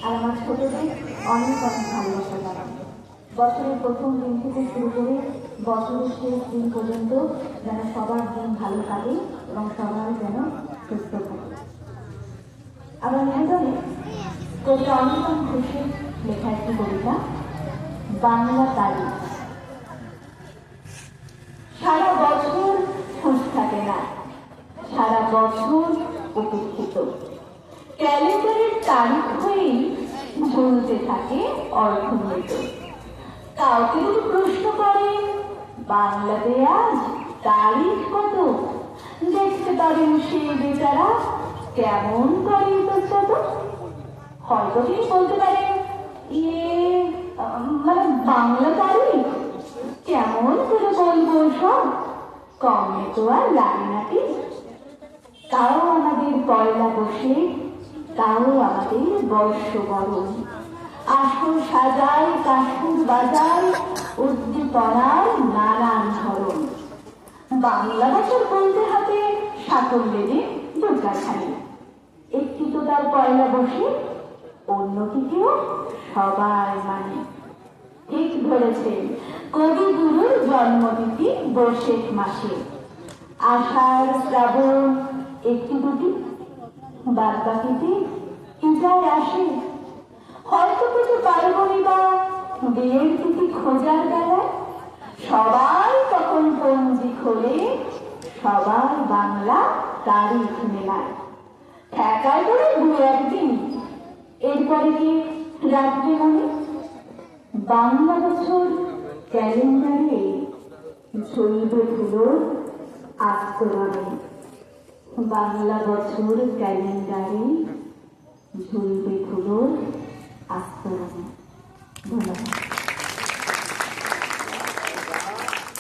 আর আমার ছোটদের অনেক অনেক ভালোবাসা জানাই। বছরের প্রথম দিন থেকে শুরু করে বছরের শেষ দিন পর্যন্ত যেন সবার দিন ভালো কাটে এবং সবাই যেন সুস্থ থাকে। আমার নিবেদনে কবি অনির্বাণ ঘোষের লেখা একটি কবিতা, বাংলা তারিখ। সারা বছর খোঁজ থাকে না, সারা বছর উপেক্ষিত, ক্যালেন্ডারের তারিখ হয়েই ঝুলতে থাকে অর্থমৃত। কাউকে যদি প্রশ্ন করে বাংলাতে আজ তারিখ কত, দেখতে পারেন সেই বেচারা কেমন করে তত। হয়তো তিনি বলতে পারেন মানে বাংলা তারিখ কেমন করে বলবো সব, কমে তো আর লাগে নাকি। তাও আমাদের পয়লা বসে, তাও আমাদের বর্ষবরণ, আসর সাজায় কাশুর বাজায় উদ্দীপনার নানান ধরন। বাংলা বছর বলতে হাতে সাফল্যেরই দুর্গাখানি, একটি তো তার পয়লা বসে, অন্যটিকেও সবাই মানে। ঠিক ধরেছেন, কবিগুরুর জন্মতিথি বৈশাখ মাসে, আষাঢ় শ্রাবণ একটি দুটি, বাদ বাকিতে কি যায় আসে। হয়তো কিছু পার্বণী বা বিয়ের তিথি খোঁজার বেলায় সবাই তখন পঞ্জি খোলে, সবার বাংলা তারিখ মেলায়। ঠেকায় করে দু একদিন, এরপরে কি রাখবে মনে বাংলা বছর ক্যালেন্ডারে ঝুলবে ধুলোর আস্তরণে। বাংলা বছর ক্যালেন্ডারে ঝুলবে ধুলোর আস্তরণে। ধন্যবাদ।